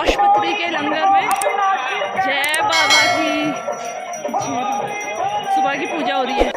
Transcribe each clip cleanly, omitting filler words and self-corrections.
औषपत्री के लंगर में। जय बाबा की, सुबह की पूजा हो रही है।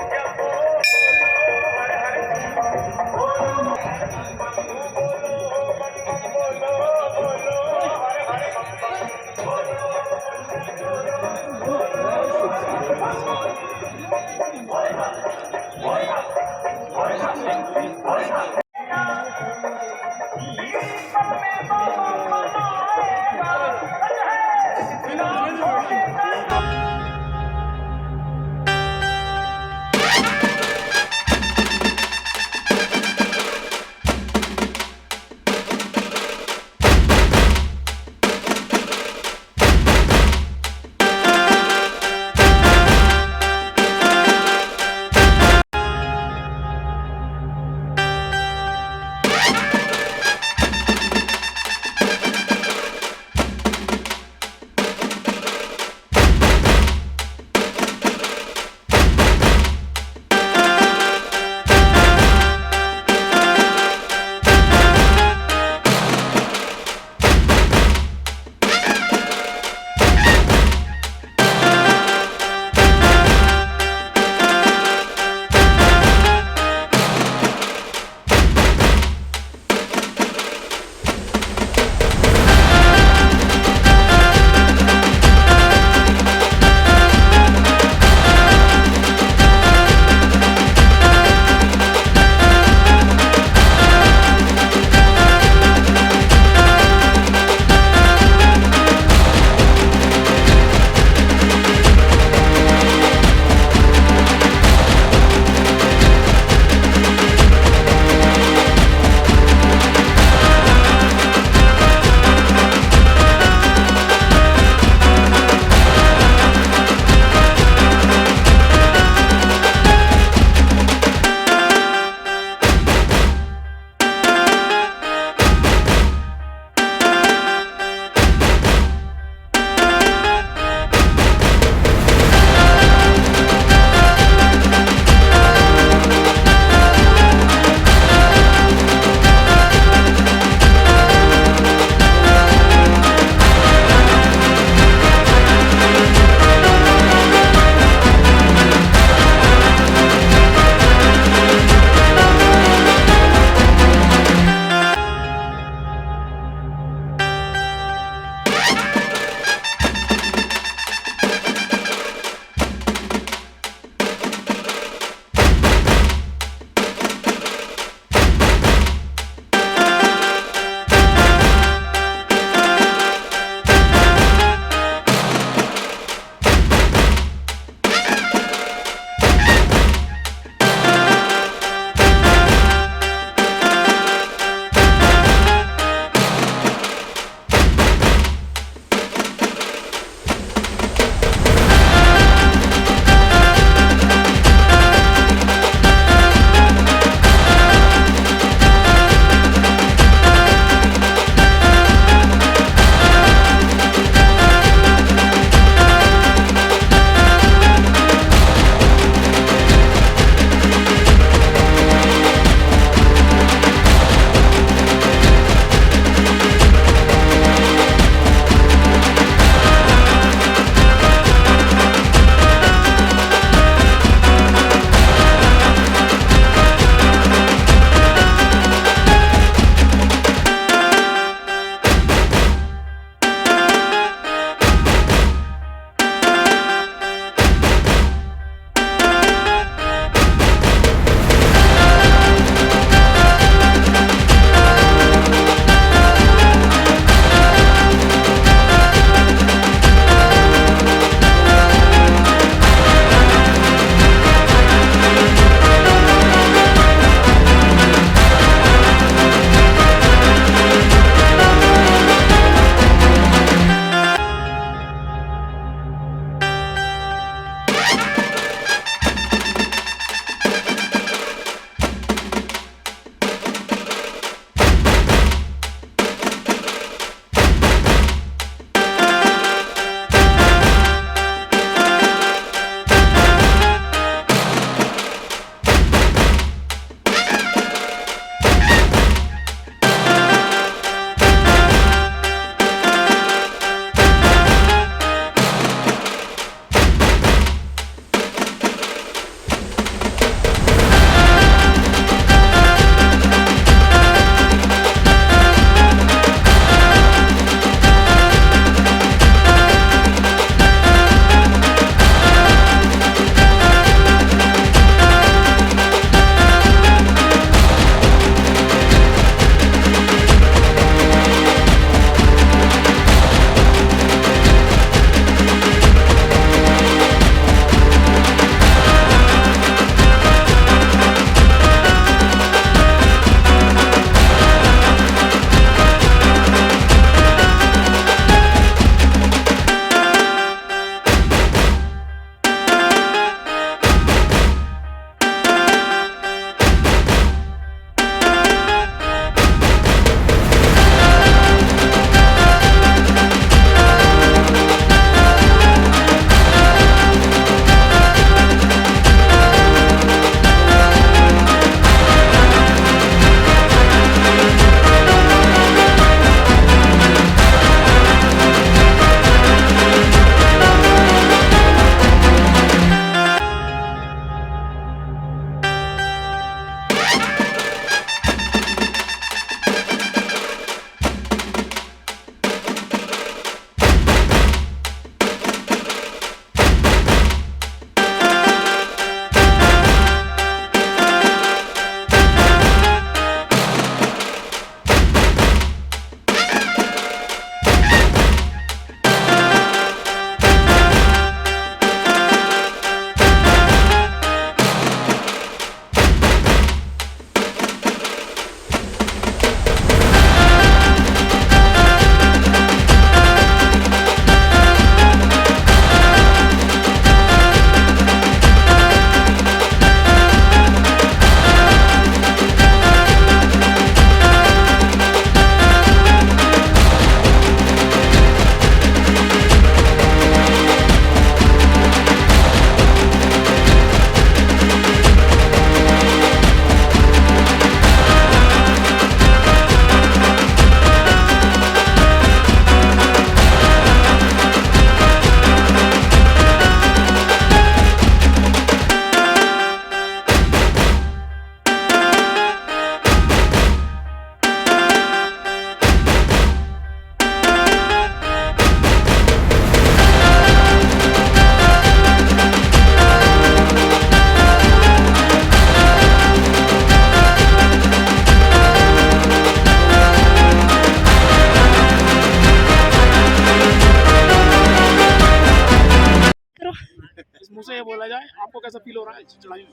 ये बोला जाए, आपको कैसा फील हो रहा है इस चढ़ाई में?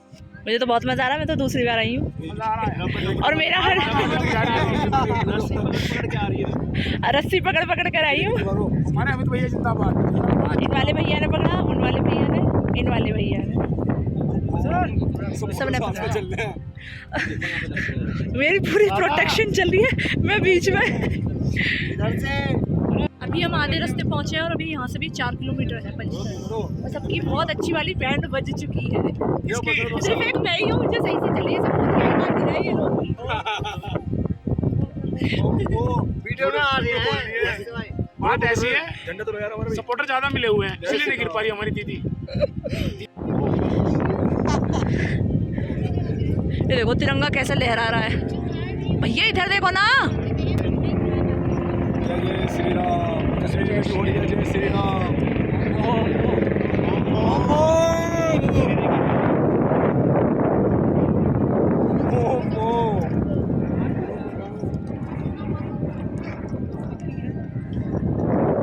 मुझे तो बहुत मजा आ रहा है, मैं तो दूसरी बार आई हूँ मजा आ रहा है और मेरा हर रस्सी पकड़ पकड़ कर आई हूँ। हमारे अमित भैया जिंदाबाद। इन वाले भैया ने पकड़ा, उन वाले भैया ने, इन वाले भैया ने, सबने पकड़ा। मेरी पूरी प्रोटेक्शन चल रही है, मैं बीच में। अभी हम आधे रास्ते पहुंचे हैं और अभी यहाँ से भी 4 किलोमीटर है पंचतन। और सबकी बहुत अच्छी वाली बैंड बज चुकी है। सिर्फ एक मैं ही हूँ मुझे सही से चली है, सब मार रहे हैं ये लोग। वीडियो में आ रही है। बात ऐसी है, सपोर्टर ज्यादा मिले हुए हैं इसलिए नहीं गिर पा रही हमारी दीदी। ये देखो तिरंगा कैसे लहरा रहा है। भैया इधर देखो ना। जय श्री राम, जय श्री राम।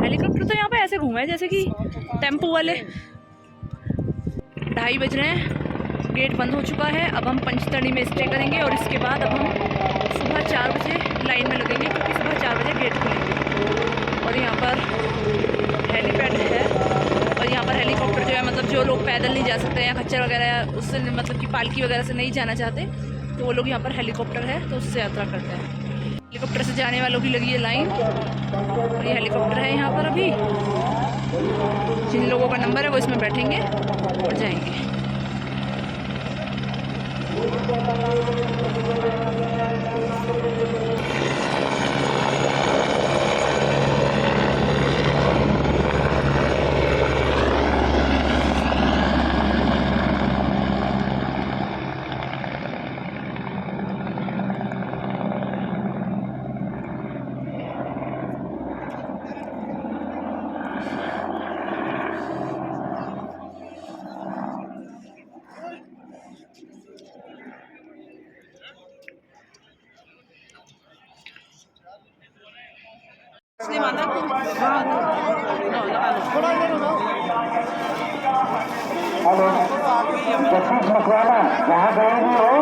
हेलीकॉप्टर तो यहाँ पे ऐसे घूमे जैसे कि टेम्पो वाले। 2:30 बज रहे हैं, गेट बंद हो चुका है। अब हम पंचतनी में स्टे करेंगे और इसके बाद अब हम सुबह 4 बजे लाइन में लगेंगे क्योंकि सुबह 4 बजे गेट खुलेंगे। और यहाँ पर हेलीपैड है और यहाँ पर हेलीकॉप्टर जो है मतलब जो लोग पैदल नहीं जा सकते या खच्चर वगैरह उससे मतलब कि पालकी वगैरह से नहीं जाना चाहते तो वो लोग यहाँ पर हेलीकॉप्टर है तो उससे यात्रा करते हैं। हेलीकॉप्टर से जाने वालों की लगी है लाइन और ये हेलीकॉप्टर है यहाँ पर। अभी जिन लोगों का नंबर है वो इसमें बैठेंगे और जाएंगे। हेलो, जगदीश मकवाना जहाँ गए भी हो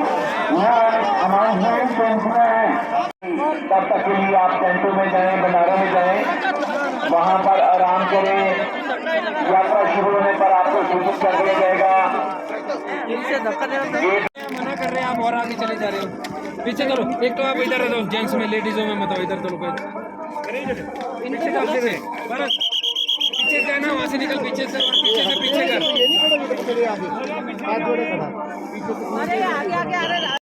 यहाँ अनाउंसमेंट टेंट में है। तब तक के लिए आप टेंटों में जाएं, भंडारों में जाएं, वहाँ पर आराम करें। यात्रा शुरू होने पर आपको सूचित कर दिया जाएगा। मना कर रहे हैं आप और आगे चले जा रहे हो। पीछे करो, एक तो आप इधर रहो, जेंट्स में लेडीजों में मत हो, इधर चलो। बस पीछे से ना, वहाँ से निकल, पीछे से पीछे कर। अरे आगे आगे आ रहे।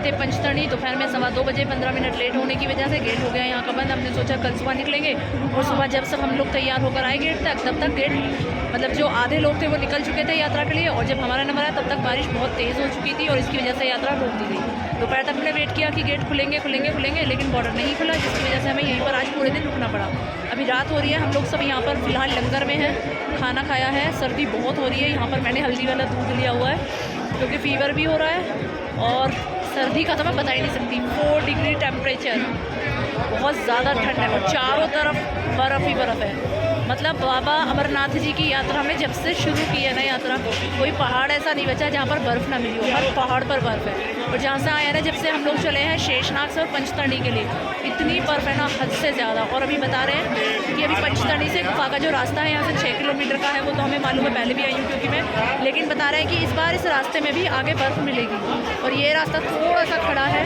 थे पंचतरणी, दोपहर में 2:15 बजे 15 मिनट लेट होने की वजह से गेट हो गया यहाँ का बंद। हमने सोचा कल सुबह निकलेंगे और सुबह जब सब हम लोग तैयार होकर आए गेट तक, तब तक गेट मतलब जो आधे लोग थे वो निकल चुके थे यात्रा के लिए, और जब हमारा नंबर आया तब तक बारिश बहुत तेज़ हो चुकी थी और इसकी वजह से यात्रा रोक दी गई। दोपहर तक हमने वेट किया कि गेट खुलेंगे खुलेंगे खुलेंगे, लेकिन बॉर्डर नहीं खुला, जिसकी वजह से हमें यहीं पर आज पूरे दिन रुकना पड़ा। अभी रात हो रही है, हम लोग सब यहाँ पर फ़िलहाल लंगर में हैं, खाना खाया है। सर्दी बहुत हो रही है यहाँ पर, मैंने हल्दी वाला दूध लिया हुआ है क्योंकि फ़ीवर भी हो रहा है और सर्दी का तो मैं बता ही नहीं सकती। 4 डिग्री टेम्परेचर, बहुत ज़्यादा ठंड है और चारों तरफ बर्फ़ ही बर्फ़ है। मतलब बाबा अमरनाथ जी की यात्रा में जब से शुरू की है ना यात्रा, कोई पहाड़ ऐसा नहीं बचा जहाँ पर बर्फ़ ना मिली हो, हर पहाड़ पर बर्फ़ है। और जहाँ से आए हैं ना, जब से हम लोग चले हैं शेषनाग से और पंचतरणी के लिए, इतनी बर्फ़ है ना हद से ज़्यादा। और अभी बता रहे हैं कि अभी पंचतरणी से गुफा का जो रास्ता है यहाँ से 6 किलोमीटर का है, वो तो हमें मालूम है, पहले भी आई हूँ क्योंकि मैं, लेकिन बता रहे हैं कि इस बार इस रास्ते में भी आगे बर्फ़ मिलेगी। और ये रास्ता थोड़ा सा खड़ा है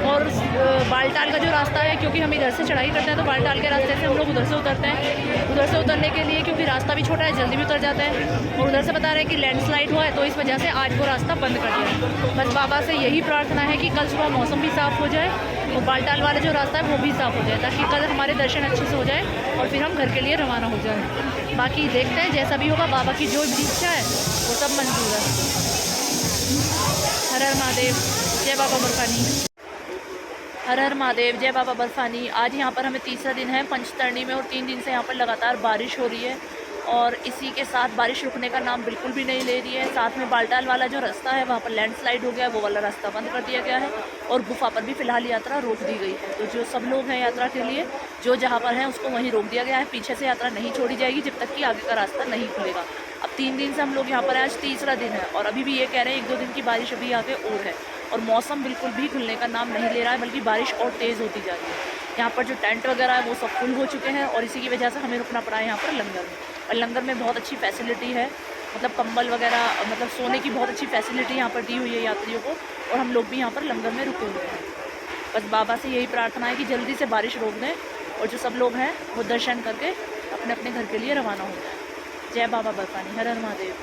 और बालटाल का जो रास्ता है, क्योंकि हम इधर से चढ़ाई करते हैं तो बालटाल के रास्ते से हम लोग उधर से उतरते हैं। उधर से उतरने के लिए क्योंकि रास्ता भी छोटा है, जल्दी भी उतर जाता है। और उधर से बता रहे हैं कि लैंडस्लाइड हुआ है तो इस वजह से आज वो रास्ता बंद कर दिया है। बस बाबा से यही प्रार्थना है कि कल सुबह मौसम भी साफ़ हो जाए और बालटाल वाला जो रास्ता है वो भी साफ़ हो जाए, ताकि कल हमारे दर्शन अच्छे से हो जाए और फिर हम घर के लिए रवाना हो जाए। बाकी देखते हैं जैसा भी होगा, बाबा की जो भी इच्छा है वो सब मंजूर है। हर हर महादेव, जय बाबा बर्फानी। हर हर महादेव, जय बाबा बर्फानी। आज यहाँ पर हमें तीसरा दिन है पंचतरणी में और 3 दिन से यहाँ पर लगातार बारिश हो रही है और इसी के साथ बारिश रुकने का नाम बिल्कुल भी नहीं ले रही है। साथ में बालटाल वाला जो रास्ता है वहाँ पर लैंडस्लाइड हो गया है, वो वाला रास्ता बंद कर दिया गया है और गुफा पर भी फ़िलहाल यात्रा रोक दी गई है। तो जो सब लोग हैं यात्रा के लिए, जो जहाँ पर हैं उसको वहीं रोक दिया गया है। पीछे से यात्रा नहीं छोड़ी जाएगी जब तक कि आगे का रास्ता नहीं खुलेगा। अब 3 दिन से हम लोग यहाँ पर हैं, आज तीसरा दिन है और अभी भी ये कह रहे हैं 1-2 दिन की बारिश अभी आगे और है और मौसम बिल्कुल भी खुलने का नाम नहीं ले रहा है, बल्कि बारिश और तेज़ होती जा रही है। यहाँ पर जो टेंट वगैरह है वो सब फुल हो चुके हैं और इसी की वजह से हमें रुकना पड़ा है यहाँ पर लंगर में। और लंगर में बहुत अच्छी फैसिलिटी है, मतलब कंबल वगैरह, मतलब सोने की बहुत अच्छी फैसिलिटी यहाँ पर दी हुई है यात्रियों को और हम लोग भी यहाँ पर लंगर में रुके हुए हैं। बस बाबा से यही प्रार्थना है कि जल्दी से बारिश रोक दें और जो सब लोग हैं वो दर्शन करके अपने अपने घर के लिए रवाना हो जाए। जय बाबा बर्फानी, हर हर महादेव।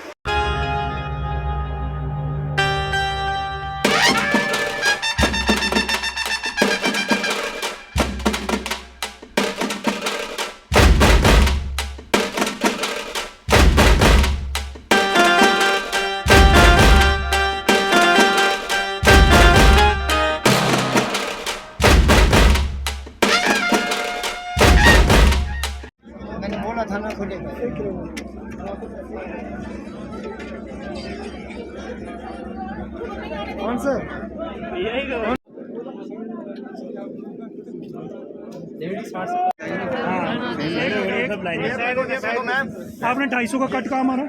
1 किलो कौन सा आपने 250 का कट कहाँ मारा?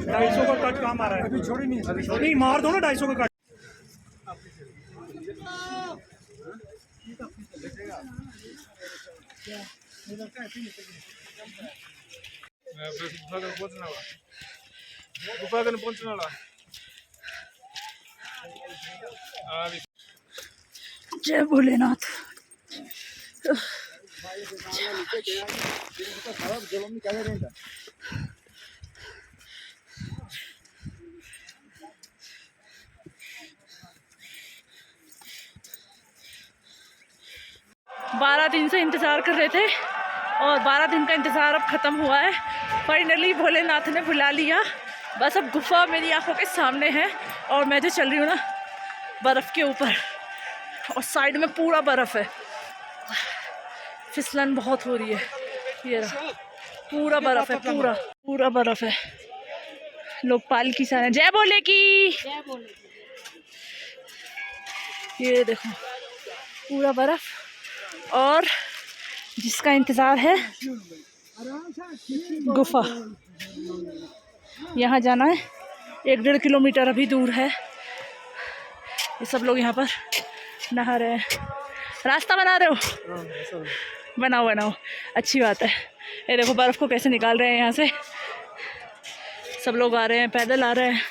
250 का कट कहाँ मारा है? अभी छोड़ी नहीं मार दो ना 250 का कट। जय भोलेनाथ। 12 दिन से इंतज़ार कर रहे थे और 12 दिन का इंतज़ार अब ख़त्म हुआ है। फाइनली भोलेनाथ ने बुला लिया। बस अब गुफा मेरी आंखों के सामने है और मैं जो चल रही हूँ ना बर्फ़ के ऊपर और साइड में पूरा बर्फ़ है, फिसलन बहुत हो रही है। ये रहा पूरा बर्फ़ है, पूरा बर्फ़ है। लोग पालकी से आ रहे हैं। जय बोले की, ये देखो पूरा बर्फ़ और जिसका इंतज़ार है गुफा, यहाँ जाना है 1-1.5 किलोमीटर अभी दूर है। ये सब लोग यहाँ पर नहा रहे हैं। रास्ता बना रहे हो? बनाओ, अच्छी बात है। ये देखो बर्फ़ को कैसे निकाल रहे हैं यहाँ से। सब लोग आ रहे हैं, पैदल आ रहे हैं,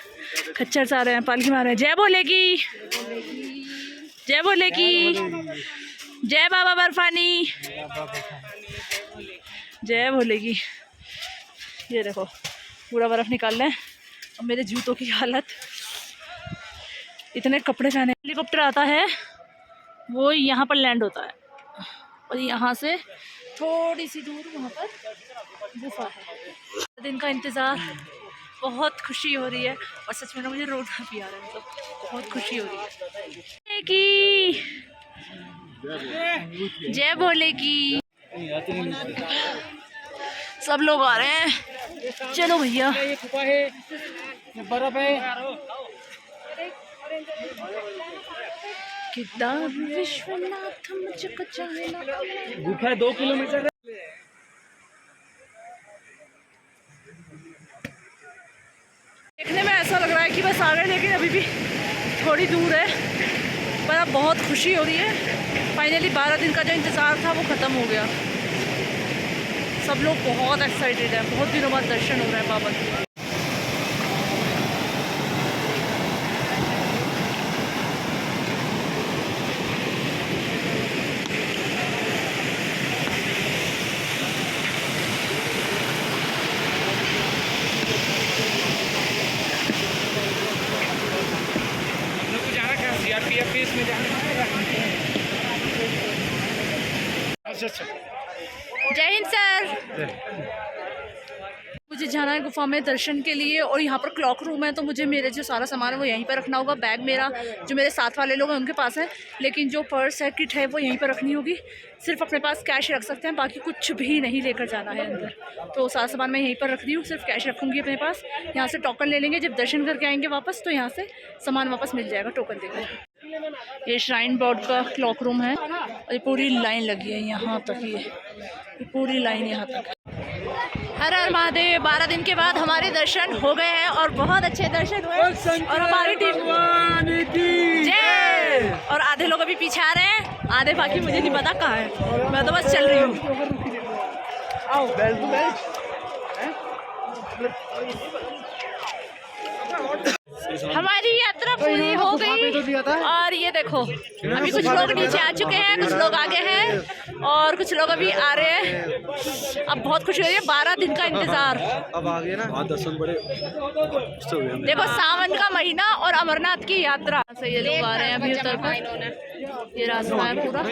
खच्चर से आ रहे हैं, पालकी में आ रहे हैं। जय बोले की, जय बोले की, जय बाबा बर्फानी, जय भोले की। ये देखो पूरा बर्फ़ निकाल रहे हैं और मेरे जूतों की हालत इतने कपड़े पहने। हेलीकॉप्टर आता है वो यहाँ पर लैंड होता है और यहाँ से थोड़ी सी दूर वहाँ पर गुफा है। दिन का इंतज़ार, बहुत खुशी हो रही है और सच में ना मुझे रोना भी आ रहा है, मतलब बहुत खुशी हो रही है कि जय भोले की। सब लोग आ रहे हैं, चलो भैया। ये गुफा है, ये बर्फ है। विश्वनाथ गुफा 2 किलोमीटर। देखने में ऐसा लग रहा है कि बस आ गए, लेकिन अभी भी थोड़ी दूर है। पर अब बहुत खुशी हो रही है, फाइनली 12 दिन का जो इंतज़ार था वो ख़त्म हो गया। सब लोग बहुत एक्साइटेड हैं, बहुत दिनों बाद दर्शन हो रहे हैं बाबा के। जय हिंद सर। मुझे जाना है गुफा में दर्शन के लिए और यहाँ पर क्लॉक रूम है, तो मुझे मेरे जो सारा सामान है वो यहीं पर रखना होगा। बैग मेरा, जो मेरे साथ वाले लोग हैं उनके पास है, लेकिन जो पर्स है, किट है, वो यहीं पर रखनी होगी। सिर्फ अपने पास कैश रख सकते हैं, बाकी कुछ भी नहीं लेकर जाना है अंदर। तो सारा सामान मैं यहीं पर रख दी हूँ, सिर्फ कैश रखूँगी अपने पास। यहाँ से टोकन ले लेंगे, जब दर्शन करके आएंगे वापस तो यहाँ से सामान वापस मिल जाएगा टोकन देकर। ये श्राइन बोर्ड का क्लॉक रूम है और ये पूरी लाइन लगी है यहाँ तक, ये पूरी लाइन यहाँ तक। हर हर महादेव। 12 दिन के बाद हमारे दर्शन हो गए हैं और बहुत अच्छे दर्शन हुए और हमारी टीम जय। और आधे लोग अभी पीछे आ रहे हैं, आधे बाकी मुझे नहीं पता कहाँ है, मैं तो बस चल रही हूँ। हमारी यात्रा पूरी हो गई और ये देखो अभी कुछ लोग नीचे आ चुके हैं, कुछ लोग आगे हैं और कुछ लोग अभी आ रहे हैं। अब बहुत खुशी हो रही है, 12 दिन का इंतजार अब आ गए ना, दर्शन बड़े देखो, सावन का महीना और अमरनाथ की यात्रा से ये लोग आ रहे हैं अभी उतर कर। ये रास्ता है पूरा।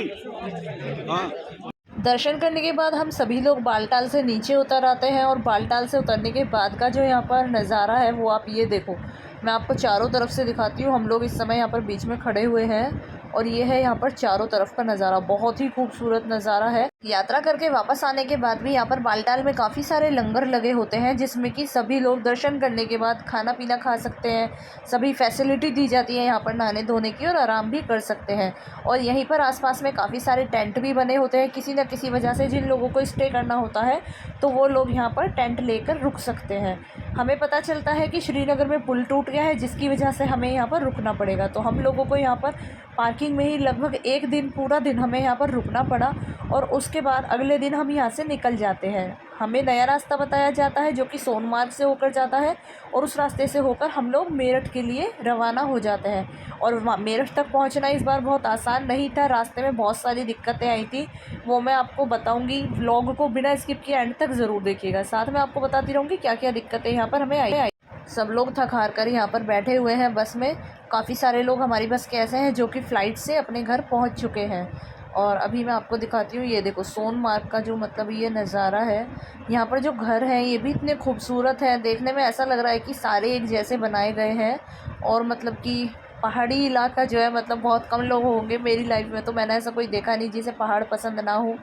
दर्शन करने के बाद हम सभी लोग बालटाल से नीचे उतर आते हैं और बालटाल से उतरने के बाद का जो यहाँ पर नज़ारा है वो आप ये देखो। मैं आपको चारों तरफ से दिखाती हूँ। हम लोग इस समय यहाँ पर बीच में खड़े हुए हैं और ये है यहाँ पर चारों तरफ का नज़ारा, बहुत ही खूबसूरत नज़ारा है। यात्रा करके वापस आने के बाद भी यहाँ पर बालटाल में काफ़ी सारे लंगर लगे होते हैं, जिसमें कि सभी लोग दर्शन करने के बाद खाना पीना खा सकते हैं। सभी फैसिलिटी दी जाती है यहाँ पर नहाने धोने की और आराम भी कर सकते हैं। और यहीं पर आसपास में काफ़ी सारे टेंट भी बने होते हैं। किसी न किसी वजह से जिन लोगों को स्टे करना होता है तो वो लोग यहाँ पर टेंट लेकर रुक सकते हैं। हमें पता चलता है कि श्रीनगर में पुल टूट गया है, जिसकी वजह से हमें यहाँ पर रुकना पड़ेगा। तो हम लोगों को यहाँ पर पार्किंग में ही लगभग एक दिन, पूरा दिन हमें यहाँ पर रुकना पड़ा और उसके बाद अगले दिन हम यहाँ से निकल जाते हैं। हमें नया रास्ता बताया जाता है जो कि सोनमार्ग से होकर जाता है और उस रास्ते से होकर हम लोग मेरठ के लिए रवाना हो जाते हैं। और मेरठ तक पहुँचना इस बार बहुत आसान नहीं था, रास्ते में बहुत सारी दिक्कतें आई थी, वो मैं आपको बताऊँगी। व्लॉग को बिना स्किप किए एंड तक ज़रूर देखिएगा, साथ में आपको बताती रहूँगी क्या क्या दिक्कतें यहाँ पर हमें आई। सब लोग थक हार कर यहाँ पर बैठे हुए हैं बस में। काफ़ी सारे लोग हमारी बस के ऐसे हैं जो कि फ़्लाइट से अपने घर पहुँच चुके हैं। और अभी मैं आपको दिखाती हूँ, ये देखो सोनमार्ग का जो मतलब ये नज़ारा है। यहाँ पर जो घर हैं ये भी इतने खूबसूरत हैं, देखने में ऐसा लग रहा है कि सारे एक जैसे बनाए गए हैं। और मतलब कि पहाड़ी इलाका जो है, मतलब बहुत कम लोग होंगे, मेरी लाइफ में तो मैंने ऐसा कोई देखा नहीं जिसे पहाड़ पसंद ना हो।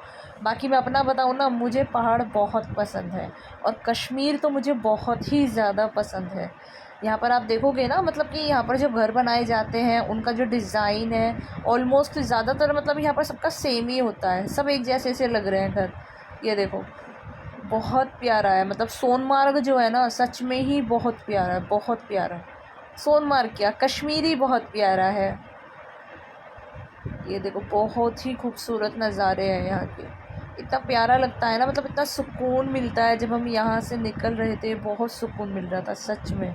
बाकी मैं अपना बताऊँ ना, मुझे पहाड़ बहुत पसंद है और कश्मीर तो मुझे बहुत ही ज़्यादा पसंद है। यहाँ पर आप देखोगे ना, मतलब कि यहाँ पर जो घर बनाए जाते हैं उनका जो डिज़ाइन है ऑलमोस्ट ज़्यादातर मतलब यहाँ पर सबका सेम ही होता है, सब एक जैसे से लग रहे हैं घर। ये देखो बहुत प्यारा है, मतलब सोनमार्ग जो है ना सच में ही बहुत प्यारा है, बहुत प्यारा। सोनमार्ग क्या, कश्मीर ही बहुत प्यारा है। ये देखो बहुत ही खूबसूरत नज़ारे हैं यहाँ के, इतना प्यारा लगता है ना, मतलब इतना सुकून मिलता है। जब हम यहाँ से निकल रहे थे बहुत सुकून मिल रहा था सच में।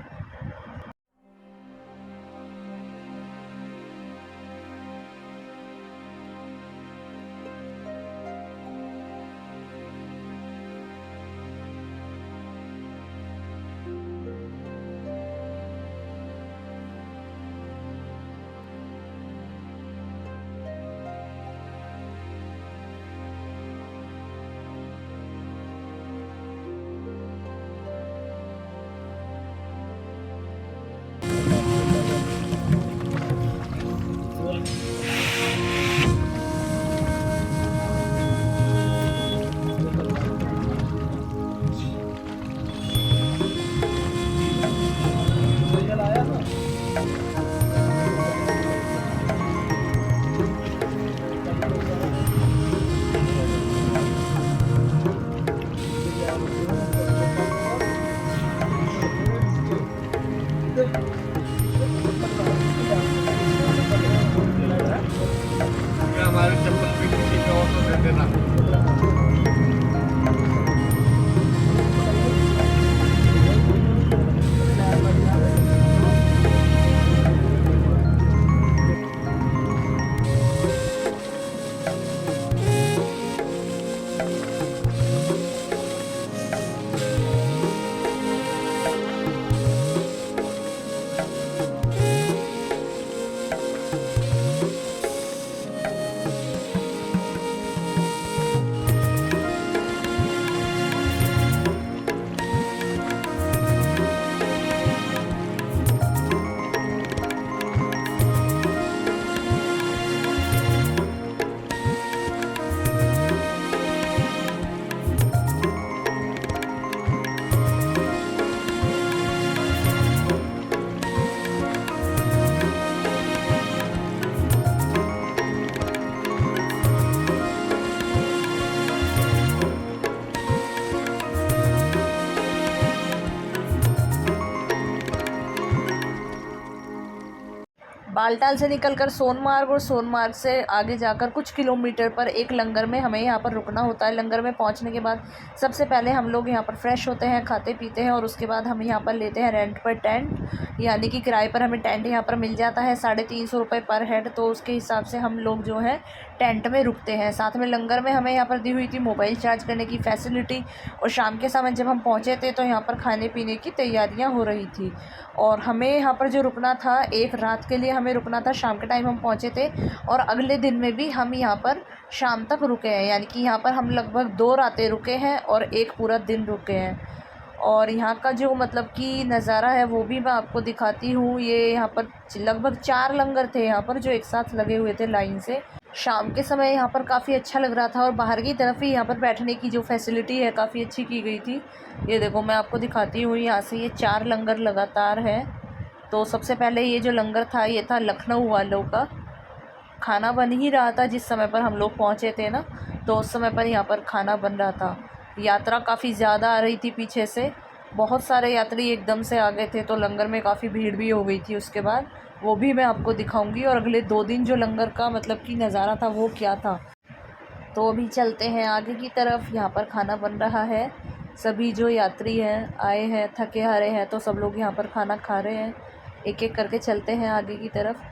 बालटाल से निकलकर सोनमार्ग और सोनमार्ग से आगे जाकर कुछ किलोमीटर पर एक लंगर में हमें यहाँ पर रुकना होता है। लंगर में पहुँचने के बाद सबसे पहले हम लोग यहाँ पर फ्रेश होते हैं, खाते पीते हैं और उसके बाद हम यहाँ पर लेते हैं रेंट पर टेंट, यानी कि किराए पर हमें टेंट यहाँ पर मिल जाता है 350 रुपये पर हेड। तो उसके हिसाब से हम लोग जो है टेंट में रुकते हैं। साथ में लंगर में हमें यहाँ पर दी हुई थी मोबाइल चार्ज करने की फैसिलिटी। और शाम के समय जब हम पहुँचे थे तो यहाँ पर खाने पीने की तैयारियाँ हो रही थी। और हमें यहाँ पर जो रुकना था, एक रात के लिए हमें रुकना था। शाम के टाइम हम पहुँचे थे और अगले दिन में भी हम यहाँ पर शाम तक रुके हैं, यानी कि यहाँ पर हम लगभग 2 रातें रुके हैं और 1 पूरा दिन रुके हैं। और यहाँ का जो मतलब कि नज़ारा है वो भी मैं आपको दिखाती हूँ। ये यहाँ पर लगभग 4 लंगर थे यहाँ पर जो एक साथ लगे हुए थे लाइन से। शाम के समय यहाँ पर काफ़ी अच्छा लग रहा था और बाहर की तरफ ही यहाँ पर बैठने की जो फैसिलिटी है काफ़ी अच्छी की गई थी। ये देखो मैं आपको दिखाती हूँ, यहाँ से ये 4 लंगर लगातार है। तो सबसे पहले ये जो लंगर था ये था लखनऊ वालों का। खाना बन ही रहा था जिस समय पर हम लोग पहुँचे थे ना, तो उस समय पर यहाँ पर खाना बन रहा था। यात्रा काफ़ी ज़्यादा आ रही थी पीछे से, बहुत सारे यात्री एकदम से आ गए थे तो लंगर में काफ़ी भीड़ भी हो गई थी। उसके बाद वो भी मैं आपको दिखाऊंगी और अगले 2 दिन जो लंगर का मतलब कि नज़ारा था वो क्या था। तो अभी चलते हैं आगे की तरफ। यहाँ पर खाना बन रहा है, सभी जो यात्री हैं आए हैं, थके हारे हैं, तो सब लोग यहाँ पर खाना खा रहे हैं। एक एक करके चलते हैं आगे की तरफ।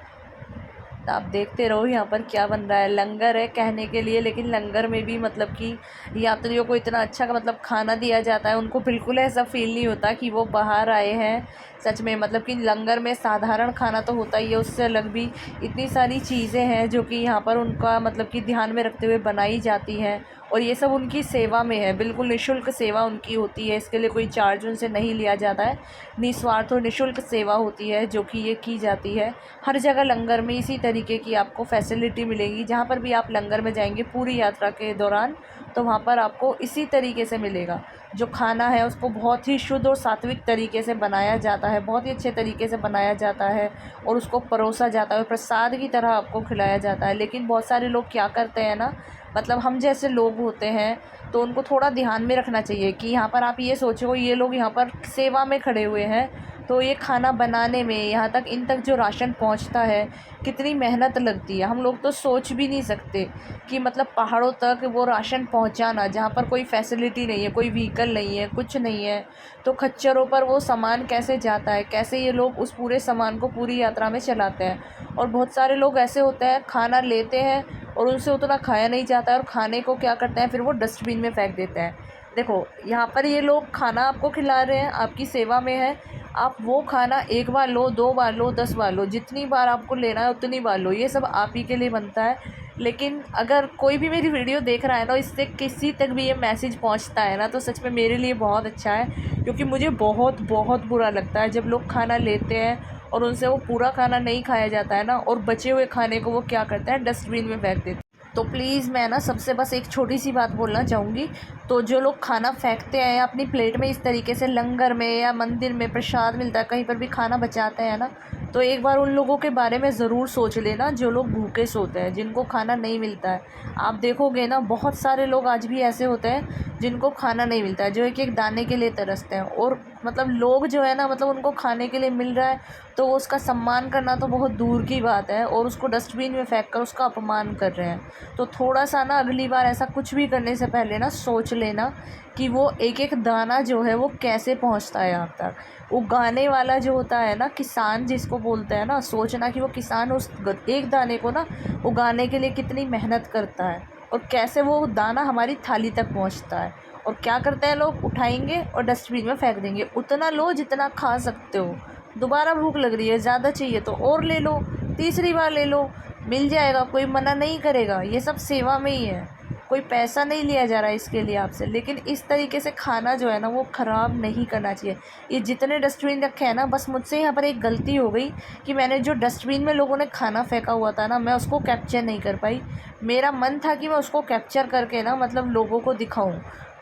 आप देखते रहो यहाँ पर क्या बन रहा है। लंगर है कहने के लिए, लेकिन लंगर में भी मतलब कि यात्रियों को इतना अच्छा का मतलब खाना दिया जाता है, उनको बिल्कुल ऐसा फील नहीं होता कि वो बाहर आए हैं। सच में मतलब कि लंगर में साधारण खाना तो होता ही है, उससे अलग भी इतनी सारी चीज़ें हैं जो कि यहाँ पर उनका मतलब कि ध्यान में रखते हुए बनाई जाती हैं। और ये सब उनकी सेवा में है, बिल्कुल निःशुल्क सेवा उनकी होती है। इसके लिए कोई चार्ज उनसे नहीं लिया जाता है, निस्वार्थ और निःशुल्क सेवा होती है जो कि ये की जाती है। हर जगह लंगर में इसी तरीके की आपको फैसिलिटी मिलेगी। जहाँ पर भी आप लंगर में जाएंगे पूरी यात्रा के दौरान, तो वहाँ पर आपको इसी तरीके से मिलेगा। जो खाना है उसको बहुत ही शुद्ध और सात्विक तरीके से बनाया जाता है, बहुत ही अच्छे तरीके से बनाया जाता है और उसको परोसा जाता है, प्रसाद की तरह आपको खिलाया जाता है। लेकिन बहुत सारे लोग क्या करते हैं ना, मतलब हम जैसे लोग होते हैं तो उनको थोड़ा ध्यान में रखना चाहिए कि यहाँ पर आप ये सोचो ये लोग यहाँ पर सेवा में खड़े हुए हैं, तो ये खाना बनाने में यहाँ तक इन तक जो राशन पहुँचता है कितनी मेहनत लगती है। हम लोग तो सोच भी नहीं सकते कि मतलब पहाड़ों तक वो राशन पहुँचाना, जहाँ पर कोई फैसिलिटी नहीं है, कोई व्हीकल नहीं है, कुछ नहीं है, तो खच्चरों पर वो सामान कैसे जाता है, कैसे ये लोग उस पूरे सामान को पूरी यात्रा में चलाते हैं। और बहुत सारे लोग ऐसे होते हैं खाना लेते हैं और उनसे उतना खाया नहीं जाता है और खाने को क्या करते हैं फिर वो डस्टबिन में फेंक देते हैं। देखो यहाँ पर ये लोग खाना आपको खिला रहे हैं, आपकी सेवा में है, आप वो खाना 1 बार लो, 2 बार लो, 10 बार लो, जितनी बार आपको लेना है उतनी बार लो, ये सब आप ही के लिए बनता है। लेकिन अगर कोई भी मेरी वीडियो देख रहा है ना, इससे किसी तक भी ये मैसेज पहुंचता है ना, तो सच में मेरे लिए बहुत अच्छा है, क्योंकि मुझे बहुत बहुत बुरा लगता है जब लोग खाना लेते हैं और उनसे वो पूरा खाना नहीं खाया जाता है ना, और बचे हुए खाने को वो क्या करते हैं डस्टबिन में फेंक देते हैं। तो प्लीज़ मैं ना सबसे बस एक छोटी सी बात बोलना चाहूँगी, तो जो लोग खाना फेंकते हैं अपनी प्लेट में इस तरीके से, लंगर में या मंदिर में प्रसाद मिलता है कहीं पर भी खाना बचाते हैं ना, तो एक बार उन लोगों के बारे में ज़रूर सोच लेना जो लोग भूखे सोते हैं, जिनको खाना नहीं मिलता है। आप देखोगे ना बहुत सारे लोग आज भी ऐसे होते हैं जिनको खाना नहीं मिलता है, जो एक एक दाने के लिए तरसते हैं। और मतलब लोग जो है ना, मतलब उनको खाने के लिए मिल रहा है तो वो उसका सम्मान करना तो बहुत दूर की बात है, और उसको डस्टबिन में फेंक कर उसका अपमान कर रहे हैं। तो थोड़ा सा ना अगली बार ऐसा कुछ भी करने से पहले ना सोच लेना कि वो एक एक दाना जो है वो कैसे पहुंचता है आप तक। उगाने वाला जो होता है ना, किसान जिसको बोलते हैं ना, सोचना कि वो किसान उस एक दाने को ना उगाने के लिए कितनी मेहनत करता है और कैसे वो दाना हमारी थाली तक पहुंचता है। और क्या करते हैं लोग, उठाएंगे और डस्टबिन में फेंक देंगे। उतना लो जितना खा सकते हो, दोबारा भूख लग रही है, ज़्यादा चाहिए तो और ले लो, तीसरी बार ले लो, मिल जाएगा, कोई मना नहीं करेगा। ये सब सेवा में ही है, कोई पैसा नहीं लिया जा रहा है इसके लिए आपसे। लेकिन इस तरीके से खाना जो है ना वो ख़राब नहीं करना चाहिए। ये जितने डस्टबिन रखे हैं ना, बस मुझसे यहाँ पर एक गलती हो गई कि मैंने जो डस्टबिन में लोगों ने खाना फेंका हुआ था ना, मैं उसको कैप्चर नहीं कर पाई। मेरा मन था कि मैं उसको कैप्चर करके ना मतलब लोगों को दिखाऊं,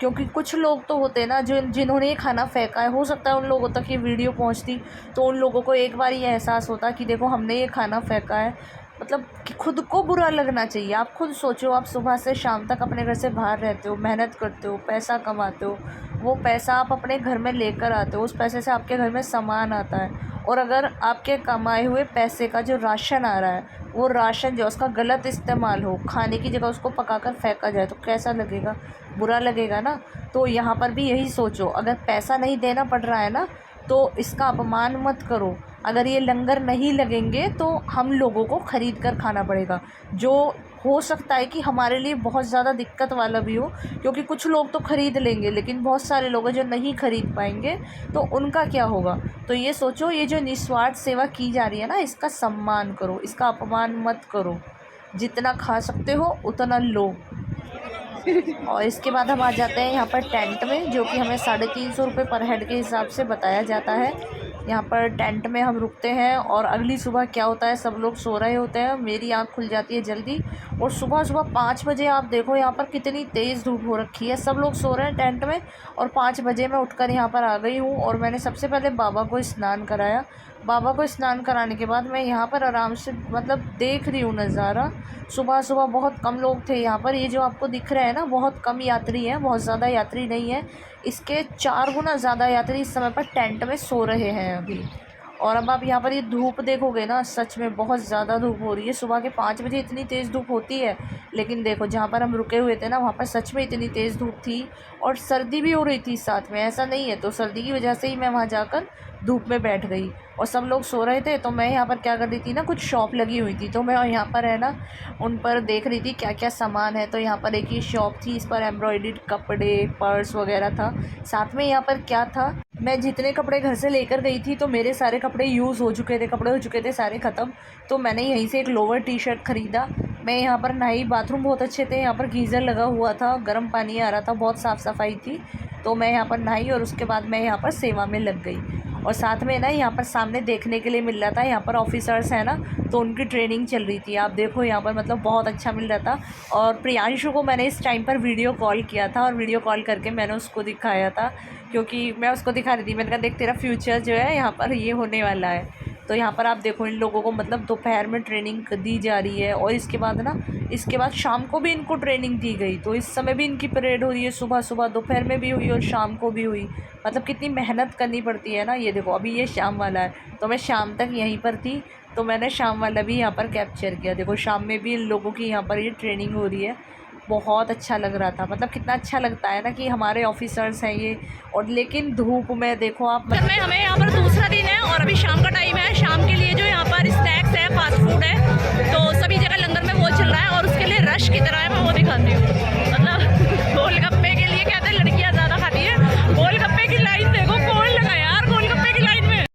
क्योंकि कुछ लोग तो होते हैं ना जिन्होंने ये खाना फेंका है, हो सकता है उन लोगों तक ये वीडियो पहुंचती तो उन लोगों को एक बार ये एहसास होता कि देखो हमने ये खाना फेंका है। मतलब कि खुद को बुरा लगना चाहिए। आप खुद सोचो, आप सुबह से शाम तक अपने घर से बाहर रहते हो, मेहनत करते हो, पैसा कमाते हो, वो पैसा आप अपने घर में लेकर आते हो, उस पैसे से आपके घर में सामान आता है और अगर आपके कमाए हुए पैसे का जो राशन आ रहा है वो राशन जो उसका गलत इस्तेमाल हो, खाने की जगह उसको पकाकर फेंका जाए, तो कैसा लगेगा? बुरा लगेगा ना। तो यहाँ पर भी यही सोचो, अगर पैसा नहीं देना पड़ रहा है ना तो इसका अपमान मत करो। अगर ये लंगर नहीं लगेंगे तो हम लोगों को ख़रीद कर खाना पड़ेगा, जो हो सकता है कि हमारे लिए बहुत ज़्यादा दिक्कत वाला भी हो, क्योंकि कुछ लोग तो ख़रीद लेंगे लेकिन बहुत सारे लोग हैं जो नहीं ख़रीद पाएंगे, तो उनका क्या होगा। तो ये सोचो, ये जो निस्वार्थ सेवा की जा रही है ना, इसका सम्मान करो, इसका अपमान मत करो। जितना खा सकते हो उतना लो। और इसके बाद हम आ जाते हैं यहाँ पर टेंट में, जो कि हमें 350 रुपये पर हेड के हिसाब से बताया जाता है। यहाँ पर टेंट में हम रुकते हैं और अगली सुबह क्या होता है, सब लोग सो रहे होते हैं, मेरी आँख खुल जाती है जल्दी। और सुबह सुबह 5 बजे आप देखो यहाँ पर कितनी तेज़ धूप हो रखी है, सब लोग सो रहे हैं टेंट में और 5 बजे मैं उठकर यहाँ पर आ गई हूँ। और मैंने सबसे पहले बाबा को स्नान कराया। बाबा को स्नान कराने के बाद मैं यहाँ पर आराम से मतलब देख रही हूँ नज़ारा। सुबह सुबह बहुत कम लोग थे यहाँ पर, ये जो आपको दिख रहा है ना, बहुत कम यात्री हैं, बहुत ज़्यादा यात्री नहीं है। इसके 4 गुना ज़्यादा यात्री इस समय पर टेंट में सो रहे हैं अभी। और अब आप यहाँ पर ये धूप देखोगे ना, सच में बहुत ज़्यादा धूप हो रही है। सुबह के 5 बजे इतनी तेज़ धूप होती है, लेकिन देखो जहाँ पर हम रुके हुए थे ना, वहाँ पर सच में इतनी तेज़ धूप थी और सर्दी भी हो रही थी साथ में। ऐसा नहीं है, तो सर्दी की वजह से ही मैं वहाँ जाकर धूप में बैठ गई और सब लोग सो रहे थे। तो मैं यहाँ पर क्या कर रही थी ना, कुछ शॉप लगी हुई थी, तो मैं यहाँ पर है ना उन पर देख रही थी क्या क्या सामान है। तो यहाँ पर एक ही शॉप थी, इस पर एम्ब्रॉयडर्ड कपड़े, पर्स वगैरह था। साथ में यहाँ पर क्या था, मैं जितने कपड़े घर से लेकर गई थी तो मेरे सारे कपड़े यूज़ हो चुके थे, कपड़े हो चुके थे सारे ख़त्म। तो मैंने यहीं से एक लोअर टी शर्ट ख़रीदा। मैं यहाँ पर नहाई, बाथरूम बहुत अच्छे थे, यहाँ पर गीज़र लगा हुआ था, गर्म पानी आ रहा था, बहुत साफ़ सफाई थी। तो मैं यहाँ पर नहाई और उसके बाद मैं यहाँ पर सेवा में लग गई। और साथ में ना यहाँ पर सामने देखने के लिए मिल रहा था, यहाँ पर ऑफिसर्स हैं ना, तो उनकी ट्रेनिंग चल रही थी। आप देखो यहाँ पर मतलब बहुत अच्छा मिल रहा था। और प्रियांशु को मैंने इस टाइम पर वीडियो कॉल किया था और वीडियो कॉल करके मैंने उसको दिखाया था, क्योंकि मैं उसको दिखा रही थी, मैंने कहा देख तेरा फ्यूचर जो है यहाँ पर ये होने वाला है। तो यहाँ पर आप देखो इन लोगों को मतलब दोपहर में ट्रेनिंग दी जा रही है और इसके बाद ना, इसके बाद शाम को भी इनको ट्रेनिंग दी गई। तो इस समय भी इनकी परेड हो रही है, सुबह सुबह, दोपहर में भी हुई और शाम को भी हुई। मतलब कितनी मेहनत करनी पड़ती है ना। ये देखो अभी ये शाम वाला है, तो मैं शाम तक यहीं पर थी, तो मैंने शाम वाला भी यहाँ पर कैप्चर किया। देखो शाम में भी इन लोगों की यहाँ पर ये ट्रेनिंग हो रही है, बहुत अच्छा लग रहा था। मतलब कितना अच्छा लगता है ना कि हमारे ऑफिसर्स हैं ये, और लेकिन धूप में देखो आप। में हमें यहाँ पर दूसरा दिन है और अभी शाम का टाइम है। शाम के लिए जो यहाँ पर स्नैक्स है, फास्ट फूड है, तो सभी जगह लंगर में वो चल रहा है और उसके लिए रश की तरह है, मैं वो दिखाती हूँ। मतलब गोलगप्पे के लिए कहते हैं लड़कियाँ ज़्यादा खाती है, गोलगप्पे की लाइन देखो, कौन लगा यार गोलगप्पे की लाइन में।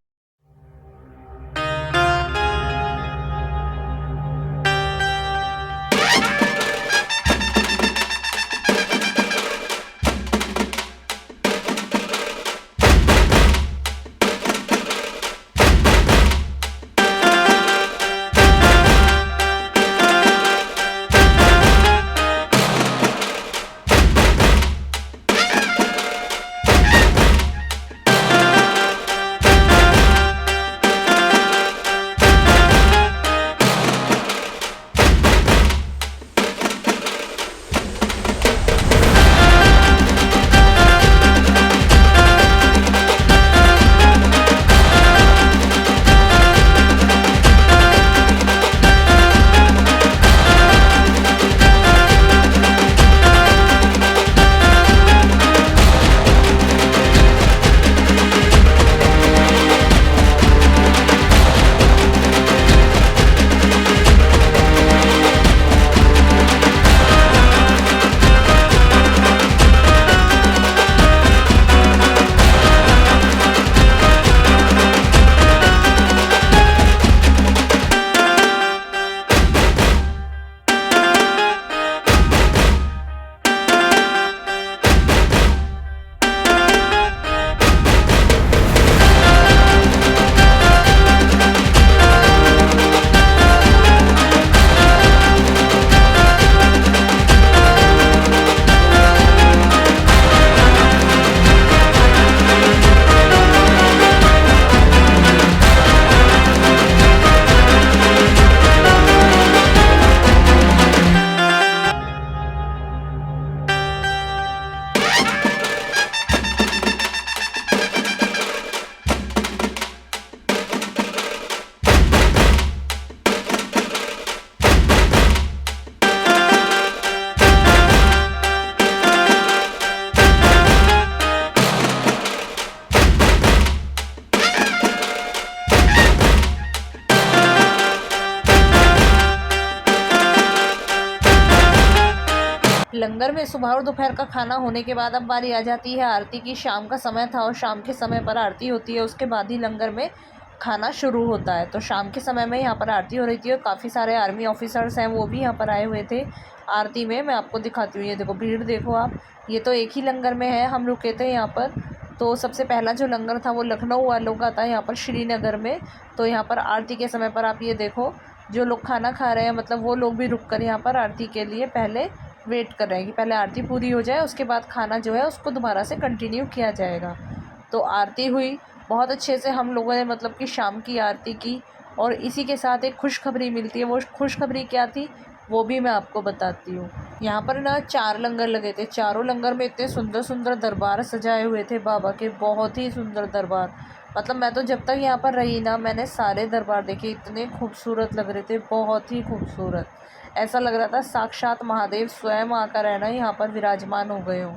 लंगर में सुबह और दोपहर का खाना होने के बाद अब बारी आ जाती है आरती की। शाम का समय था और शाम के समय पर आरती होती है, उसके बाद ही लंगर में खाना शुरू होता है। तो शाम के समय में यहाँ पर आरती हो रही थी और काफ़ी सारे आर्मी ऑफिसर्स हैं वो भी यहाँ पर आए हुए थे आरती में। मैं आपको दिखाती हूँ, ये देखो भीड़ देखो आप। ये तो एक ही लंगर में है, हम रुके थे यहाँ पर। तो सबसे पहला जो लंगर था वो लखनऊ वालों का था यहाँ पर श्रीनगर में। तो यहाँ पर आरती के समय पर आप ये देखो, जो लोग खाना खा रहे हैं मतलब वो लोग भी रुक कर यहाँ पर आरती के लिए पहले वेट कर रहे हैं कि पहले आरती पूरी हो जाए, उसके बाद खाना जो है उसको दोबारा से कंटिन्यू किया जाएगा। तो आरती हुई बहुत अच्छे से, हम लोगों ने मतलब कि शाम की आरती की। और इसी के साथ एक खुशखबरी मिलती है, वो खुशखबरी क्या थी वो भी मैं आपको बताती हूँ। यहाँ पर ना 4 लंगर लगे थे, चारों लंगर में इतने सुंदर सुंदर दरबार सजाए हुए थे बाबा के, बहुत ही सुंदर दरबार। मतलब मैं तो जब तक यहाँ पर रही ना मैंने सारे दरबार देखे, इतने खूबसूरत लग रहे थे, बहुत ही खूबसूरत। ऐसा लग रहा था साक्षात महादेव स्वयं आकर है ना यहाँ पर विराजमान हो गए हों,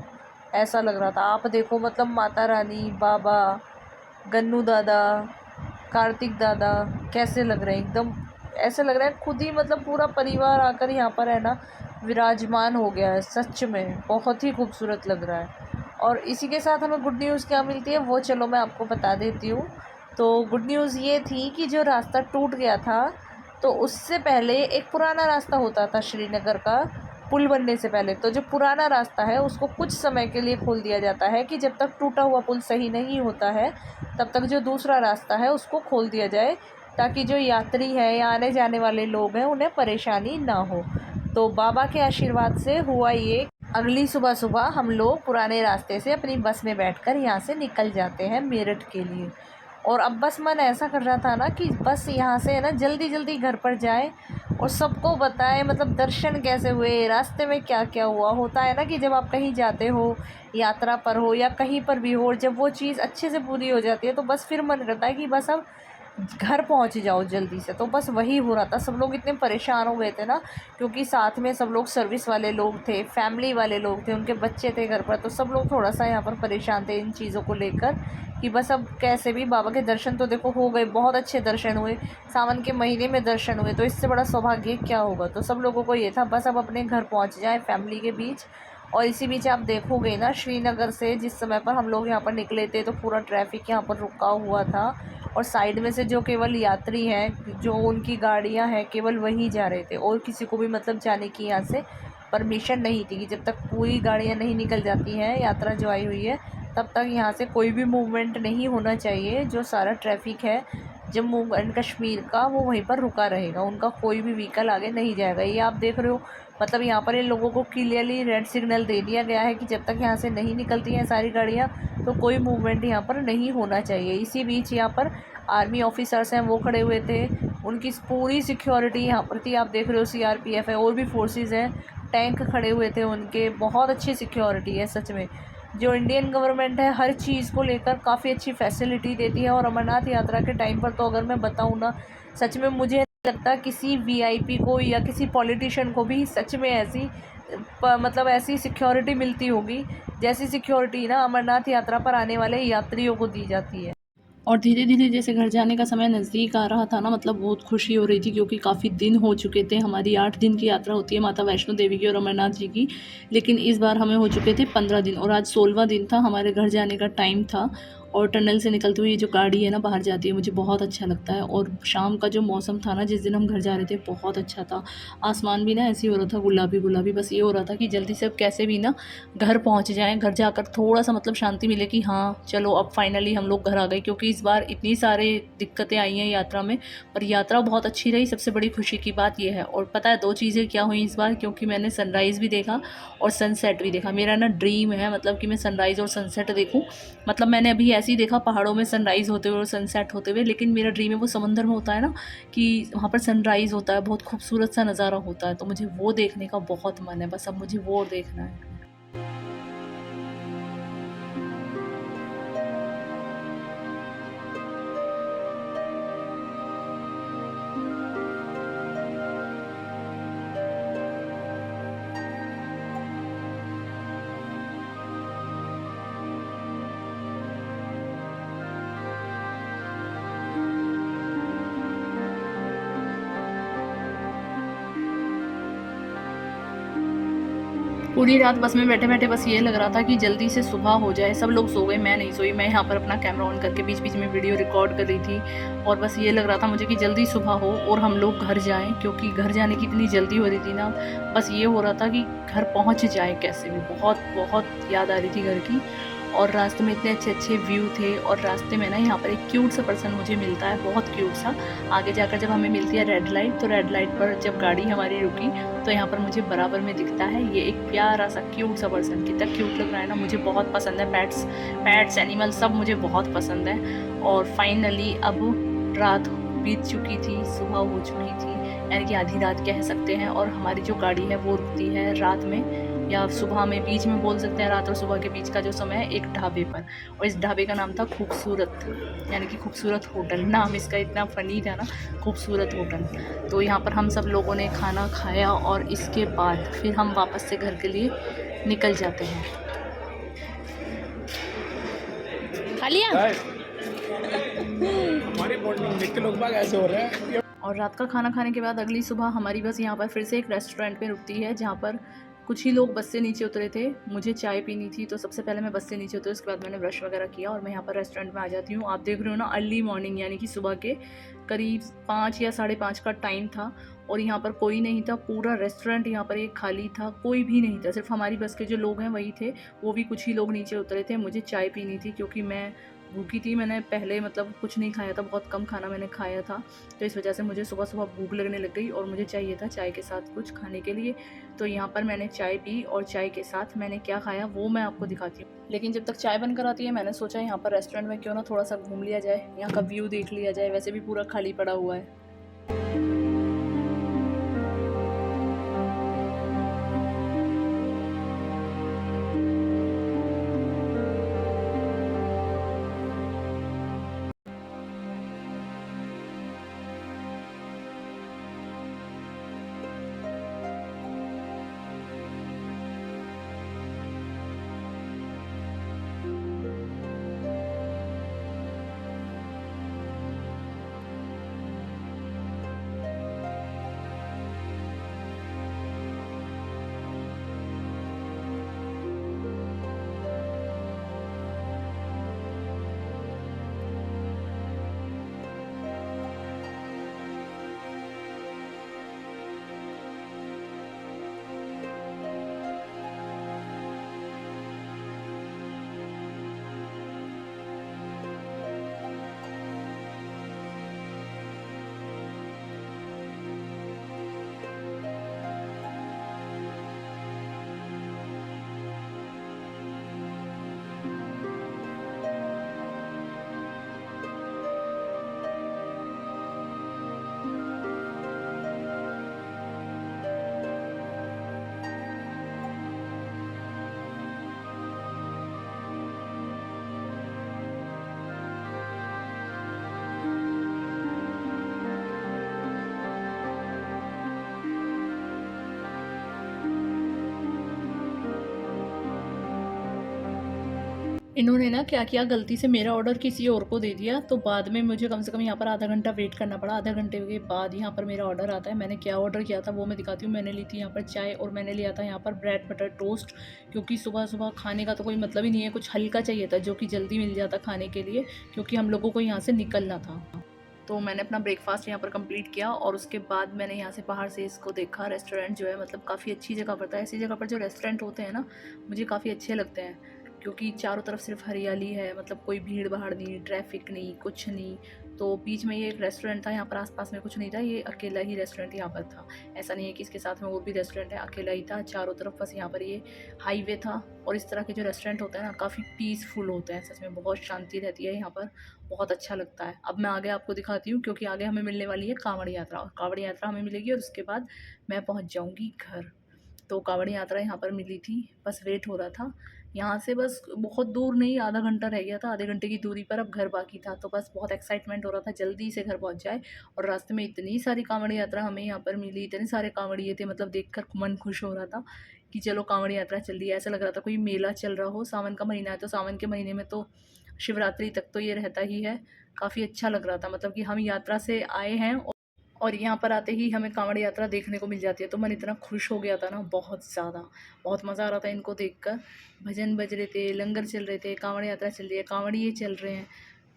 ऐसा लग रहा था। आप देखो मतलब माता रानी, बाबा, गन्नू दादा, कार्तिक दादा कैसे लग रहे हैं, एकदम ऐसे लग रहा है खुद ही मतलब पूरा परिवार आकर यहाँ पर है ना विराजमान हो गया है। सच में बहुत ही खूबसूरत लग रहा है। और इसी के साथ हमें गुड न्यूज़ क्या मिलती है वो चलो मैं आपको बता देती हूँ। तो गुड न्यूज़ ये थी कि जो रास्ता टूट गया था तो उससे पहले एक पुराना रास्ता होता था श्रीनगर का, पुल बनने से पहले। तो जो पुराना रास्ता है उसको कुछ समय के लिए खोल दिया जाता है कि जब तक टूटा हुआ पुल सही नहीं होता है तब तक जो दूसरा रास्ता है उसको खोल दिया जाए, ताकि जो यात्री हैं या आने जाने वाले लोग हैं उन्हें परेशानी ना हो। तो बाबा के आशीर्वाद से हुआ ये, अगली सुबह सुबह हम लोग पुराने रास्ते से अपनी बस में बैठकर यहाँ से निकल जाते हैं मेरठ के लिए। और अब बस मन ऐसा कर रहा था ना कि बस यहाँ से है ना जल्दी जल्दी घर पर जाए और सबको बताए मतलब दर्शन कैसे हुए, रास्ते में क्या क्या हुआ। होता है ना कि जब आप कहीं जाते हो, यात्रा पर हो या कहीं पर भी हो, और जब वो चीज़ अच्छे से पूरी हो जाती है तो बस फिर मन करता है कि बस अब घर पहुंच जाओ जल्दी से। तो बस वही हो रहा था, सब लोग इतने परेशान हो गए थे ना, क्योंकि साथ में सब लोग सर्विस वाले लोग थे, फैमिली वाले लोग थे, उनके बच्चे थे घर पर। तो सब लोग थोड़ा सा यहाँ पर परेशान थे इन चीज़ों को लेकर कि बस अब कैसे भी बाबा के दर्शन तो देखो हो गए, बहुत अच्छे दर्शन हुए, सावन के महीने में दर्शन हुए, तो इससे बड़ा सौभाग्य क्या होगा। तो सब लोगों को ये था बस अब अपने घर पहुँच जाए फैमिली के बीच। और इसी बीच आप देखोगे ना श्रीनगर से जिस समय पर हम लोग यहाँ पर निकले थे तो पूरा ट्रैफिक यहाँ पर रुका हुआ था और साइड में से जो केवल यात्री हैं, जो उनकी गाड़ियाँ हैं, केवल वही जा रहे थे और किसी को भी मतलब जाने की यहाँ से परमिशन नहीं थी कि जब तक पूरी गाड़ियाँ नहीं निकल जाती हैं, यात्रा जो आई हुई है, तब तक यहाँ से कोई भी मूवमेंट नहीं होना चाहिए। जो सारा ट्रैफिक है जम्मू एंड कश्मीर का वो वहीं पर रुका रहेगा, उनका कोई भी व्हीकल आगे नहीं जाएगा। ये आप देख रहे हो, मतलब यहाँ पर इन लोगों को क्लियरली रेड सिग्नल दे दिया गया है कि जब तक यहाँ से नहीं निकलती हैं सारी गाड़ियाँ तो कोई मूवमेंट यहाँ पर नहीं होना चाहिए। इसी बीच यहाँ पर आर्मी ऑफिसर्स हैं वो खड़े हुए थे, उनकी पूरी सिक्योरिटी यहाँ पर थी। आप देख रहे हो CRPF है और भी फोर्सेस हैं, टैंक खड़े हुए थे उनके, बहुत अच्छी सिक्योरिटी है सच में। जो इंडियन गवर्नमेंट है हर चीज़ को लेकर काफ़ी अच्छी फैसिलिटी देती है। और अमरनाथ यात्रा के टाइम पर तो अगर मैं बताऊँ ना, सच में मुझे नहीं लगता किसी VIP को या किसी पॉलिटिशियन को भी सच में ऐसी मतलब ऐसी सिक्योरिटी मिलती होगी जैसी सिक्योरिटी ना अमरनाथ यात्रा पर आने वाले यात्रियों को दी जाती है। और धीरे धीरे जैसे घर जाने का समय नज़दीक आ रहा था ना, मतलब बहुत खुशी हो रही थी क्योंकि काफ़ी दिन हो चुके थे। हमारी 8 दिन की यात्रा होती है माता वैष्णो देवी की और अमरनाथ जी की, लेकिन इस बार हमें हो चुके थे 15 दिन और आज 16वां दिन था, हमारे घर जाने का टाइम था। और टनल से निकलते हुए ये जो गाड़ी है ना बाहर जाती है, मुझे बहुत अच्छा लगता है। और शाम का जो मौसम था ना जिस दिन हम घर जा रहे थे बहुत अच्छा था, आसमान भी ना ऐसे ही हो रहा था गुलाबी गुलाबी। बस ये हो रहा था कि जल्दी से अब कैसे भी ना घर पहुंच जाएं, घर जाकर थोड़ा सा मतलब शांति मिले कि हाँ चलो अब फाइनली हम लोग घर आ गए। क्योंकि इस बार इतनी सारे दिक्कतें आई हैं यात्रा में, पर यात्रा बहुत अच्छी रही, सबसे बड़ी खुशी की बात यह है। और पता है 2 चीज़ें क्या हुई इस बार, क्योंकि मैंने सनराइज़ भी देखा और सनसेट भी देखा। मेरा ना ड्रीम है मतलब कि मैं सनराइज़ और सनसेट देखूँ। मतलब मैंने अभी ऐसे ही देखा पहाड़ों में सनराइज़ होते हुए और सनसेट होते हुए, लेकिन मेरा ड्रीम है वो समंदर में होता है ना कि वहाँ पर सनराइज़ होता है, बहुत खूबसूरत सा नज़ारा होता है, तो मुझे वो देखने का बहुत मन है। बस अब मुझे वो देखना है। पूरी रात बस में बैठे बैठे बस ये लग रहा था कि जल्दी से सुबह हो जाए। सब लोग सो गए, मैं नहीं सोई। मैं यहाँ पर अपना कैमरा ऑन करके बीच बीच में वीडियो रिकॉर्ड कर रही थी और बस ये लग रहा था मुझे कि जल्दी सुबह हो और हम लोग घर जाएं, क्योंकि घर जाने की इतनी जल्दी हो रही थी ना, बस ये हो रहा था कि घर पहुँच जाए कैसे भी। बहुत बहुत याद आ रही थी घर की। और रास्ते में इतने अच्छे अच्छे व्यू थे और रास्ते में ना यहाँ पर एक क्यूट सा पर्सन मुझे मिलता है, बहुत क्यूट सा। आगे जाकर जब हमें मिलती है रेड लाइट, तो रेड लाइट पर जब गाड़ी हमारी रुकी तो यहाँ पर मुझे बराबर में दिखता है ये एक प्यारा सा क्यूट सा पर्सन। कितना क्यूट लग रहा है ना, मुझे बहुत पसंद है। पैट्स एनिमल सब मुझे बहुत पसंद है। और फाइनली अब रात बीत चुकी थी, सुबह हो चुकी थी, यानी कि आधी रात कह सकते हैं। और हमारी जो गाड़ी है वो रुकती है रात में या सुबह में, बीच में बोल सकते हैं। रात और सुबह के बीच का जो समय है, एक ढाबे पर। और इस ढाबे का नाम था खूबसूरत, यानी कि खूबसूरत होटल। नाम इसका इतना फ़नी था ना, खूबसूरत होटल। तो यहाँ पर हम सब लोगों ने खाना खाया और इसके बाद फिर हम वापस से घर के लिए निकल जाते हैं। खा लिया? हमारी बॉन्डिंग देख के लोग बाग ऐसे हो रहे हैं। और रात का खाना खाने के बाद अगली सुबह हमारी बस यहाँ पर फिर से एक रेस्टोरेंट पे रुकती है, जहाँ पर कुछ ही लोग बस से नीचे उतरे थे। मुझे चाय पीनी थी, तो सबसे पहले मैं बस से नीचे उतरी, उसके बाद मैंने ब्रश वगैरह किया और मैं यहाँ पर रेस्टोरेंट में आ जाती हूँ। आप देख रहे हो ना, अर्ली मॉर्निंग, यानी कि सुबह के करीब 5 या 5:30 का टाइम था और यहाँ पर कोई नहीं था। पूरा रेस्टोरेंट यहाँ पर एक खाली था, कोई भी नहीं था। सिर्फ हमारी बस के जो लोग हैं वही थे, वो भी कुछ ही लोग नीचे उतरे थे। मुझे चाय पीनी थी क्योंकि मैं भूखी थी। मैंने पहले मतलब कुछ नहीं खाया था, बहुत कम खाना मैंने खाया था, तो इस वजह से मुझे सुबह सुबह भूख लगने लग गई और मुझे चाहिए था चाय के साथ कुछ खाने के लिए। तो यहाँ पर मैंने चाय पी और चाय के साथ मैंने क्या खाया वो मैं आपको दिखाती हूँ। लेकिन जब तक चाय बनकर आती है, मैंने सोचा यहाँ पर रेस्टोरेंट में क्यों ना थोड़ा सा घूम लिया जाए, यहाँ का व्यू देख लिया जाए। वैसे भी पूरा खाली पड़ा हुआ है। इन्होंने ना क्या किया, गलती से मेरा ऑर्डर किसी और को दे दिया, तो बाद में मुझे कम से कम यहाँ पर आधा घंटा वेट करना पड़ा। आधा घंटे के बाद यहाँ पर मेरा ऑर्डर आता है। मैंने क्या ऑर्डर किया था वो मैं दिखाती हूँ। मैंने ली थी यहाँ पर चाय और मैंने लिया था यहाँ पर ब्रेड बटर टोस्ट, क्योंकि सुबह सुबह खाने का तो कोई मतलब ही नहीं है, कुछ हल्का चाहिए था जो कि जल्दी मिल जाता खाने के लिए, क्योंकि हम लोगों को यहाँ से निकलना था। तो मैंने अपना ब्रेकफास्ट यहाँ पर कंप्लीट किया और उसके बाद मैंने यहाँ से बाहर से इसको देखा। रेस्टोरेंट जो है मतलब काफ़ी अच्छी जगह पर था। ऐसी जगह पर जो रेस्टोरेंट होते हैं ना, मुझे काफ़ी अच्छे लगते हैं, क्योंकि चारों तरफ सिर्फ हरियाली है, मतलब कोई भीड़ भाड़ नहीं, ट्रैफिक नहीं, कुछ नहीं। तो बीच में ये एक रेस्टोरेंट था, यहाँ पर आसपास में कुछ नहीं था, ये अकेला ही रेस्टोरेंट यहाँ पर था। ऐसा नहीं है कि इसके साथ में और भी रेस्टोरेंट है, अकेला ही था चारों तरफ। बस यहाँ पर ये हाईवे था और इस तरह के जो रेस्टोरेंट होते हैं ना, काफ़ी पीसफुल होते हैं, सच में बहुत शांति रहती है यहाँ पर, बहुत अच्छा लगता है। अब मैं आगे आपको दिखाती हूँ, क्योंकि आगे हमें मिलने वाली है कांवड़ यात्रा, और कांवड़ यात्रा हमें मिलेगी और उसके बाद मैं पहुँच जाऊँगी घर। तो कांवड़ यात्रा यहाँ पर मिली थी, बस वेट हो रहा था। यहाँ से बस बहुत दूर नहीं, आधा घंटा रह गया था, आधे घंटे की दूरी पर अब घर बाकी था। तो बस बहुत एक्साइटमेंट हो रहा था जल्दी से घर पहुँच जाए। और रास्ते में इतनी सारी कांवड़ यात्रा हमें यहाँ पर मिली, इतने सारे कांवड़िए थे, मतलब देखकर मन खुश हो रहा था कि चलो कांवड़ यात्रा चल रही है। ऐसा लग रहा था कोई मेला चल रहा हो। सावन का महीना है, तो सावन के महीने में तो शिवरात्रि तक तो ये रहता ही है। काफ़ी अच्छा लग रहा था, मतलब कि हम यात्रा से आए हैं और यहाँ पर आते ही हमें कांवड़ यात्रा देखने को मिल जाती है, तो मन इतना खुश हो गया था ना, बहुत ज़्यादा, बहुत मज़ा आ रहा था इनको देखकर। भजन बज रहे थे, लंगर चल रहे थे, कांवड़ यात्रा चल रही है, कांवड़िए चल रहे हैं,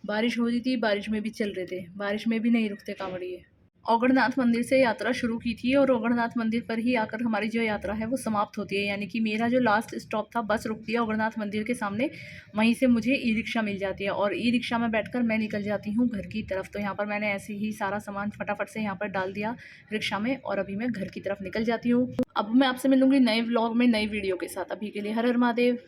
बारिश हो रही थी, बारिश में भी चल रहे थे, बारिश में भी नहीं रुकते कांवड़िए। औगढ़नाथ मंदिर से यात्रा शुरू की थी और औगढ़नाथ मंदिर पर ही आकर हमारी जो यात्रा है वो समाप्त होती है, यानी कि मेरा जो लास्ट स्टॉप था, बस रुकती है औगढ़नाथ मंदिर के सामने, वहीं से मुझे ई रिक्शा मिल जाती है और ई रिक्शा में बैठकर मैं निकल जाती हूँ घर की तरफ। तो यहाँ पर मैंने ऐसे ही सारा सामान फटाफट से यहाँ पर डाल दिया रिक्शा में और अभी मैं घर की तरफ निकल जाती हूँ। अब मैं आपसे मिलूंगी नए व्लॉग में, नई वीडियो के साथ। अभी के लिए हर हर महादेव।